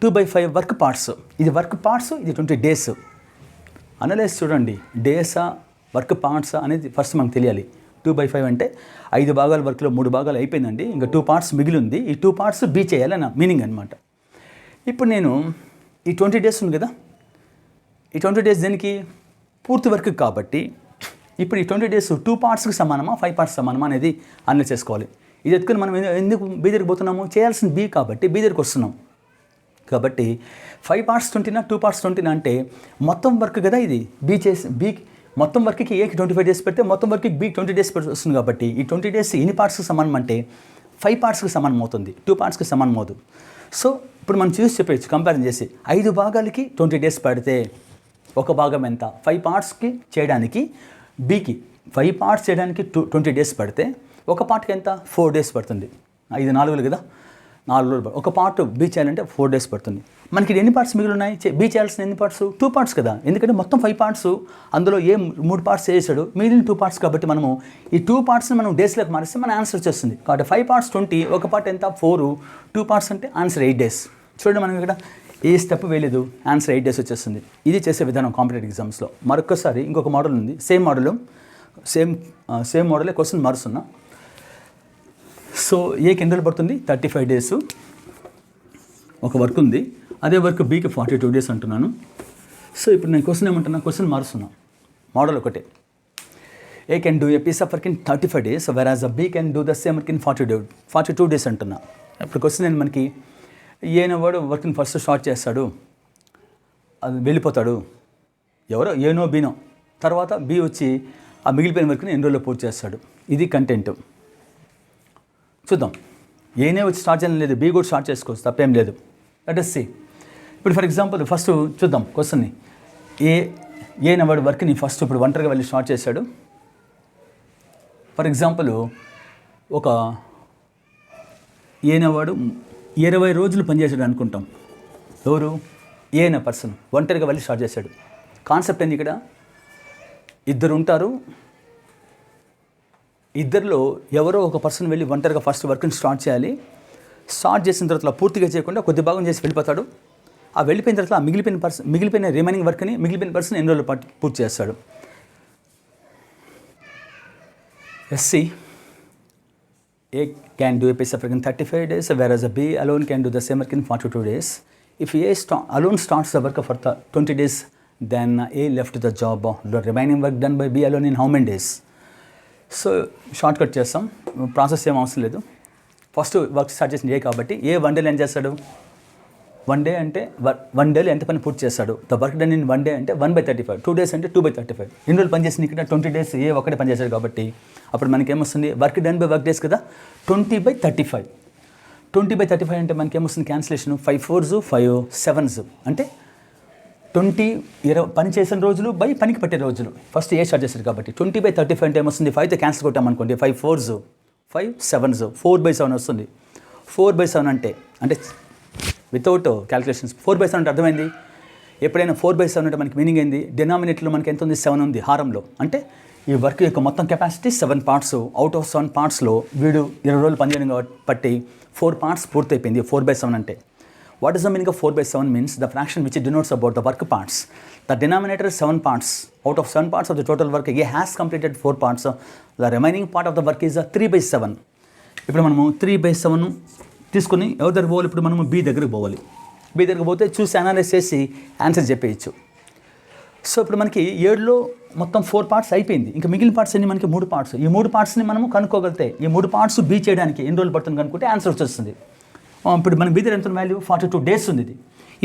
2/5 వర్క్ పార్ట్స్, ఇది వర్క్ పార్ట్స్, ఇది 20 days. అనలైజ్ చూడండి, డేసా వర్క్ పార్ట్సా అనేది ఫస్ట్ మనకు తెలియాలి. 2/5 అంటే 5 భాగాల వర్క్లో 3 భాగాలు అయిపోయిందండి, ఇంకా 2 parts మిగిలి ఉంది. ఈ 2 parts బీ చేయాలని మీనింగ్ అనమాట. ఇప్పుడు నేను ఈ 20 days ఉంది కదా, ఈ 20 days దేనికి పూర్తి వర్క్ కాబట్టి ఇప్పుడు ఈ 20 days 2 partsకి సమానమా 5 parts సమానమా అనేది అనలైజ్ చేసుకోవాలి. ఇది ఎత్తుకుని మనం ఎందుకు బీ దగ్గరికి పోతున్నాము, చేయాల్సిన బీ కాబట్టి బీ దగ్గరికి వస్తున్నాం. కాబట్టి 5 parts 20 2 parts 20 అంటే మొత్తం వర్క్ కదా ఇది. బీ చేసి బీ మొత్తం వర్క్కి ఏకి 25 days పెడితే మొత్తం వర్క్కి బీ 20 days వస్తుంది. కాబట్టి ఈ 20 days ఎన్ని పార్ట్స్కి సమానం అంటే 5 partsకి సమానం అవుతుంది, 2 partsకి సమానం అవుతుంది. సో ఇప్పుడు మనం చూసి చెప్పచ్చు, కంపారిజన్ చేసి 5 భాగాలకి 20 days పెడితే ఒక భాగం ఎంత, 5 partsకి చేయడానికి బీకి 5 parts చేయడానికి 20 days పడితే ఒక పార్ట్కి ఎంత 4 days పడుతుంది. 5 4 కదా, 4 రోజులు. ఒక పార్ట్ బీ చేయాలంటే 4 days పడుతుంది. మనకి ఎన్ని పార్ట్స్ మిగిలి ఉన్నాయి, బీ చేయాల్సిన ఎన్ని పార్ట్స్ 2 parts కదా. ఎందుకంటే మొత్తం 5 parts, అందులో 3 parts చేసాడు, మిగిలిన 2 parts. కాబట్టి మనము ఈ 2 partsని మనం డేస్లోకి మారిస్తే మన ఆన్సర్ వచ్చేస్తుంది. కాబట్టి 5 parts 20, ఒక పార్ట్ ఎంత 4, 2 parts అంటే ఆన్సర్ 8 days. చూడండి, మనం ఇక్కడ ఏ స్టెప్ వేయలేదు, ఆన్సర్ 8 days వచ్చేస్తుంది. ఇది చేసే విధానం కాంపిటేటివ్ ఎగ్జామ్స్లో. మరొకసారి ఇంకొక మోడల్ ఉంది, సేమ్ మోడలే క్వశ్చన్ మారుస్తున్నా. సో ఏకి ఎన్ని రోజులు పడుతుంది 35 days ఒక వర్క్ ఉంది, అదే వర్క్ బీకి 42 days అంటున్నాను. సో ఇప్పుడు నేను క్వశ్చన్ ఏమంటున్నా, క్వశ్చన్ మారుస్తున్నా, మోడల్ ఒకటే. A can do a piece of work in 35 days, whereas B can do the same work in 42 days అంటున్నా. ఇప్పుడు క్వశ్చన్ ఏంటి మనకి, ఏనో వాడు వర్క్ని ఫస్ట్ స్టార్ట్ చేస్తాడు, అది వెళ్ళిపోతాడు, ఎవరో ఏనో బీనో, తర్వాత బీ వచ్చి ఆ మిగిలిపోయిన వర్క్ని ఎన్ని రోజుల్లో పూర్తి చేస్తాడు. ఇది కంటెంట్. చూద్దాం, ఏనే వచ్చి స్టార్ట్ చేయడం లేదు, బీ కూడా స్టార్ట్ చేసుకోవచ్చు, తప్పేం లేదు. Let us see. ఇప్పుడు ఫర్ ఎగ్జాంపుల్ ఫస్ట్ చూద్దాం క్వశ్చన్ని. ఏన వాడు వర్క్ని ఫస్ట్ ఇప్పుడు ఒంటరిగా వెళ్ళి స్టార్ట్ చేశాడు. ఫర్ ఎగ్జాంపుల్ ఒక ఏనవాడు 20 రోజులు పనిచేసాడు అనుకుంటాం. ఎవరు, ఏన పర్సన్ ఒంటరిగా వెళ్ళి స్టార్ట్ చేశాడు. కాన్సెప్ట్ ఏంది ఇక్కడ, ఇద్దరు ఉంటారు, ఇద్దరిలో ఎవరో ఒక పర్సన్ వెళ్ళి ఒంటరిగా ఫస్ట్ వర్క్ని స్టార్ట్ చేయాలి. స్టార్ట్ చేసిన తర్వాత పూర్తిగా చేయకుండా కొద్ది భాగం చేసి వెళ్ళిపోతాడు. ఆ వెళ్ళిపోయిన తర్వాత మిగిలిపోయిన రిమైనింగ్ వర్క్ని మిగిలిపోయిన పర్సన్ ఎన్ని రోజులు పూర్తి చేస్తాడు. SC A can do a piece of work in 35 days, whereas a B alone can do the same work in 42 days. If A alone starts the work for 20 days, then A left the job. The remaining work done by B alone in how many days? So short cut చేస్తాం, ప్రాసెస్ ఏం అవసరం లేదు. ఫస్ట్ వర్క్ స్టార్ట్ చేసిన ఏ కాబట్టి ఏ 1 డేలో ఏం చేస్తాడు? 1 డే అంటే 1 డేలో ఎంత పని పూర్తి చేస్తాడు? The work done in 1 day అంటే 1/35. 2 days అంటే 2/35. ఎన్ని రోజులు పని చేసింది ఇక్కడ? 20 days ఏ ఒకటే పని చేశాడు కాబట్టి అప్పుడు మనకి ఏమొస్తుంది? Work done by work days కదా, 20/35. 20/35 అంటే మనకి ఏమొస్తుంది? క్యాన్సిలేషన్ 5 4s 5 7s అంటే 20 పని చేసిన రోజులు బై పనికి పట్టే రోజులు. ఫస్ట్ ఏ స్టార్ట్ చేశారు కాబట్టి 20/35 అంటే ఏమొస్తుంది? 5తో క్యాన్సిల్ కొట్టామనుకోండి, 5 4s 5 7s 4/7 వస్తుంది. 4/7 అంటే వితౌట్ క్యాలిక్యులేషన్స్ 4/7 అంటే అర్థమైంది. ఎప్పుడైనా 4/7 అంటే మనకి మీనింగ్ ఏంది? డినామినేటర్లో మనకి ఎంత ఉంది? 7 ఉంది హారంలో. అంటే ఈ వర్క్ యొక్క మొత్తం కెపాసిటీ 7 parts. అవుట్ ఆఫ్ 7 partsలో వీడు 20 రోజులు పనిచేయడం బట్టి 4 parts పూర్తయిపోయింది. 4/7 అంటే what is the meaning of 4/7 means the fraction which denotes about the work parts. The denominator is 7 parts. Out of 7 parts of the total work, A has completed 4 parts. The remaining part of the work is 3/7. ఇప్పుడు మనము 3/7 తీసుకుని ఎవరి దగ్గర పోవాలి? ఇప్పుడు మనము B దగ్గరికి పోవాలి. B దగ్గరికి పోతే చూసి అనలైజ్ చేసి ఆన్సర్ చెప్పేయచ్చు. సో ఇప్పుడు మనకి 7లో మొత్తం 4 parts అయిపోయింది. ఇంకా మిగిలిన పార్ట్స్ అన్ని మనకి 3 parts. ఈ 3 partsని మనము కనుక్కోగలితే ఈ 3 parts B చేయడానికి ఎన్ని రోజులు పడుతుంది కనుక్కుంటే ఆన్సర్ వచ్చేస్తుంది. ఇప్పుడు మనకి బీ దగ్గర ఎంత వాల్యూ? 42 days ఉంది. ఇది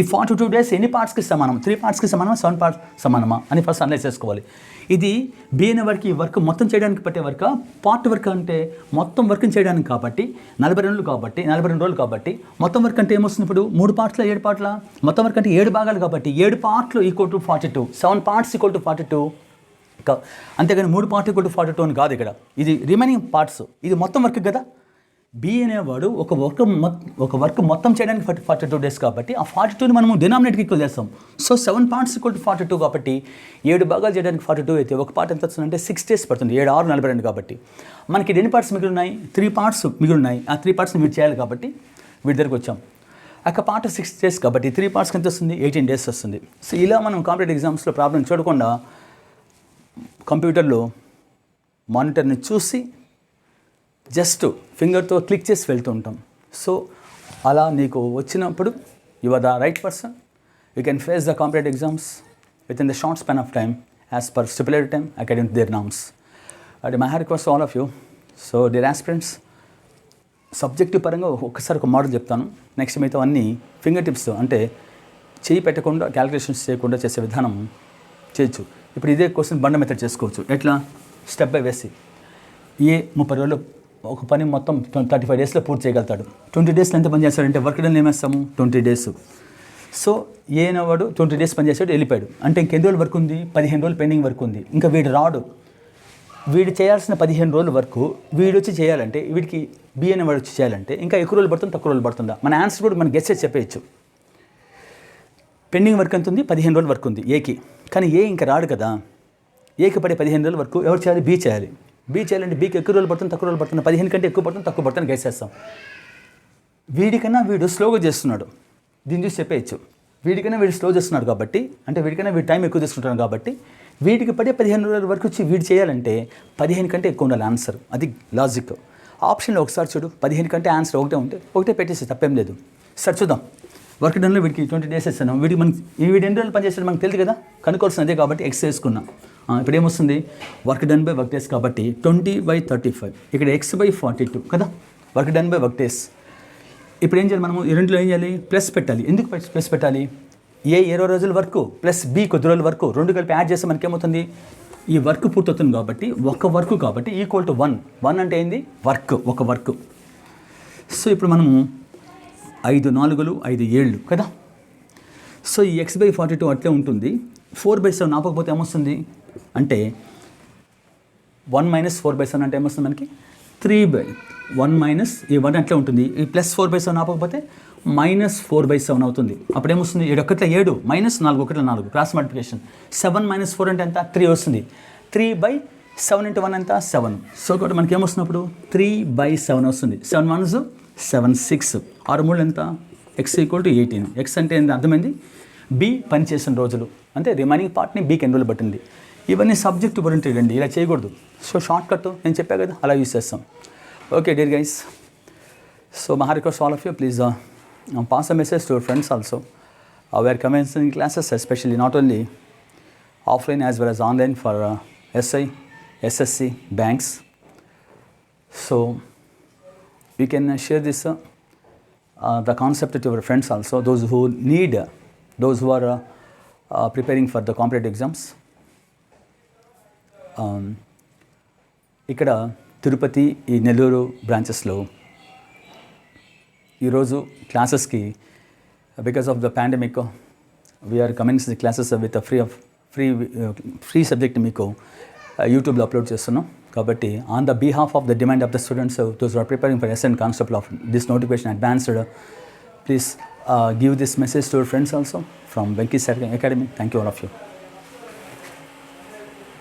ఈ 42 days ఎన్ని పార్ట్స్కి సమానం? 3 partsకి సమానమా, 7 parts సమానమా అని ఫస్ట్ అనలైజ్ చేసుకోవాలి. ఇది బి అనే వర్క్ ఈ వర్క్ మొత్తం చేయడానికి పట్టే వర్క్, పార్ట్ వర్క్ అంటే మొత్తం వర్క్ని చేయడానికి కాబట్టి 42 కాబట్టి 42 రోజులు కాబట్టి మొత్తం వర్క్ అంటే ఏమొస్తుంది? ఇప్పుడు 3 partsలో 7 partsల మొత్తం వర్క్ అంటే 7 భాగాలు కాబట్టి 7 parts equal to 42, 7 parts equal to 42. అంతేగాని 3 parts ఈక్వల్ టు 42 అని కాదు ఇక్కడ. ఇది రిమైనింగ్ పార్ట్స్, ఇది మొత్తం వర్క్ కదా. బి అనేవాడు ఒక వర్క్ మొత్తం చేయడానికి 42 days కాబట్టి ఆ 42ని మనము డినామినేటర్కి ఈక్వల్ చేస్తాం. సో 7 parts ఈక్వల్ టు 42 కాబట్టి 7 భాగాలు చేయడానికి 42 అయితే ఒక పార్ట్ ఎంత వస్తుందంటే 6 days పడుతుంది. 7 6 42 కాబట్టి మనకి ఎన్ని పార్ట్స్ మిగిలి ఉన్నాయి? 3 parts మిగిలి ఉన్నాయి. ఆ 3 partsని వీడు చేయాలి కాబట్టి వీడి దగ్గరికి వచ్చాం. ఒక పార్ట్ 6 days కాబట్టి 3 partsకి ఎంత వస్తుంది? 18 days వస్తుంది. సో ఇలా మనం కాంపిటేటివ్ ఎగ్జామ్స్లో ప్రాబ్లం చూడకుండా కంప్యూటర్లో మానిటర్ని చూసి జస్ట్ ఫింగర్తో క్లిక్ చేసి వెళ్తూ ఉంటాం. సో అలా నీకు వచ్చినప్పుడు you are the right person. You can face the competitive exams with in the short span of time as per stipulated time according to their norms. అది my request all of you. So dear aspirants, subjective పరంగా ఒక్కసారి ఒక మోడల్ చెప్తాను. నెక్స్ట్ మిగతా అన్నీ ఫింగర్ టిప్స్ అంటే చేయి పెట్టకుండా క్యాలిక్యులేషన్స్ చేయకుండా చేసే విధానం చేయొచ్చు. ఇప్పుడు ఇదే క్వశ్చన్ బండ మెథడ్ చేసుకోవచ్చు. ఎట్లా? స్టెప్ బై వేసి ఏ 30 రోజులు ఒక పని మొత్తం 35 daysలో పూర్తి చేయగలుగుతాడు. 20 daysలో ఎంత పని చేస్తాడంటే వర్క్ డన్ ఏమేస్తాము? 20 days. సో ఏ అనేవాడు 20 days పని చేసాడు, వెళ్ళిపోయాడు. అంటే ఇంకెన్ని రోజులు వర్క్ ఉంది? 15 రోజులు పెండింగ్ వర్క్ ఉంది. ఇంకా వీడు రాడు. వీడు చేయాల్సిన 15 రోజుల వరకు వీడు వచ్చి చేయాలంటే, వీడికి బి అనేవాడు వచ్చి చేయాలంటే ఇంకా ఎక్కువ రోజులు పడుతుంది, తక్కువ రోజులు పడుతుందా? మన ఆన్సర్ కూడా మనం గెస్ చేసి చెప్పేయచ్చు. పెండింగ్ వర్క్ ఎంత ఉంది? 15 రోజులు వర్క్ ఉంది ఏకి. కానీ ఏ ఇంకా రాడు కదా. ఏకి పడే 15 రోజుల వరకు ఎవరు చేయాలి? బి చేయాలి. బి చేయాలంటే బీకి ఎక్కువ రోజులు పడుతుంది, తక్కువ రోజులు పడుతుంది. 15 కంటే ఎక్కువ పడుతుంది, తక్కువ పడుతుంది గెస్ చేస్తాం. వీడికన్నా వీడు స్లోగా చేస్తున్నాడు, దీన్ని చూసి చెప్పేయచ్చు. వీడికైనా వీడు స్లో చేస్తున్నాడు కాబట్టి, అంటే వీడికైనా వీడు టైం ఎక్కువ తీసుకుంటున్నాడు కాబట్టి వీడికి పడే 15 రోజుల వరకు వచ్చి వీడు చేయాలంటే 15 కంటే ఎక్కువ ఉండాలి ఆన్సర్. అది లాజిక్. ఆప్షన్లో ఒకసారి చూడు, 15 కంటే ఆన్సర్ ఒకటే ఉంటే ఒకటే పెట్టేసి తప్పేం లేదు. సరే చూద్దాం. వర్క్ డన్లో వీడికి 20 days ఇస్తున్నాం. వీడికి వీడు ఎన్ని రోజులు పనిచేస్తాడు మనకు తెలియదు కదా, కనుక్కోవాల్సిన అదే కాబట్టి ఎక్స్ వేసుకున్నాం. ఇప్పుడు ఏమొస్తుంది? Work done by work days కాబట్టి 20/35. ఇక్కడ x/42 కదా, work done by work days. ఇప్పుడు ఏం చేయాలి? మనము ఈ రెండులో ఏం చేయాలి? ప్లస్ పెట్టాలి. ఎందుకు ప్లస్ పెట్టాలి? ఏ 20 రోజుల వరకు ప్లస్ బి కొద్ది రోజుల వరకు రెండు కలిపి యాడ్ చేస్తే మనకి ఏమవుతుంది? ఈ వర్క్ పూర్తవుతుంది కాబట్టి ఒక వర్క్ కాబట్టి ఈక్వల్ టు 1. 1 అంటే ఏంది? వర్క్, ఒక వర్క్. సో ఇప్పుడు మనము 5 4 5 7 కదా. సో ఈ x/42 అట్లే ఉంటుంది. 4/7 ఆపకపోతే ఏమొస్తుంది అంటే 1 - 4/7 అంటే ఏమొస్తుంది మనకి? 3/1 - ఈ 1 అట్లే ఉంటుంది. ఈ +4/7 ఆపకపోతే -4/7 అవుతుంది. అప్పుడు ఏమొస్తుంది? 7 1 7 -4 1 4 క్రాస్ మల్టిప్లికేషన్. 7 - 4 అంటే ఎంత? 3 వస్తుంది. 3/7 × 1 ఎంత? 7. సో కాబట్టి మనకి ఏమొస్తున్నప్పుడు 3/7 వస్తుంది. 7 1s 7 6 6 3 ఎంత? x = 18. x అంటే ఎంత అర్థమైంది? బి పని చేసిన రోజులు, అంటే రిమైనింగ్ పార్ట్ని బీకి ఎన్ని రోజులు పట్టింది. ఇవన్నీ సబ్జెక్ట్ ఓరియంటెడ్ అండి, ఇలా చేయకూడదు. సో షార్ట్ కట్ నేను చెప్పా కదా, అలా యూస్ చేస్తాం. Okay, dear guys. So my request to all of you, please pass a message to your friends also. We are commencing classes, especially not only offline as well as online for SI, SSC, banks. So we can share this the concept to your friends also, those who need, those who are preparing for the competitive exams. ఇక్కడ తిరుపతి ఈ నెల్లూరు బ్రాంచెస్లో ఈరోజు క్లాసెస్కి because of the pandemic we are comings the classes with free subject మీకు యూట్యూబ్లో అప్లోడ్ చేస్తున్నాం. కాబట్టి on the behalf of the demand of the students those are preparing for SN concept of this notification advanced, please give this message to your friends also from Venky sir academy. Thank you all of you.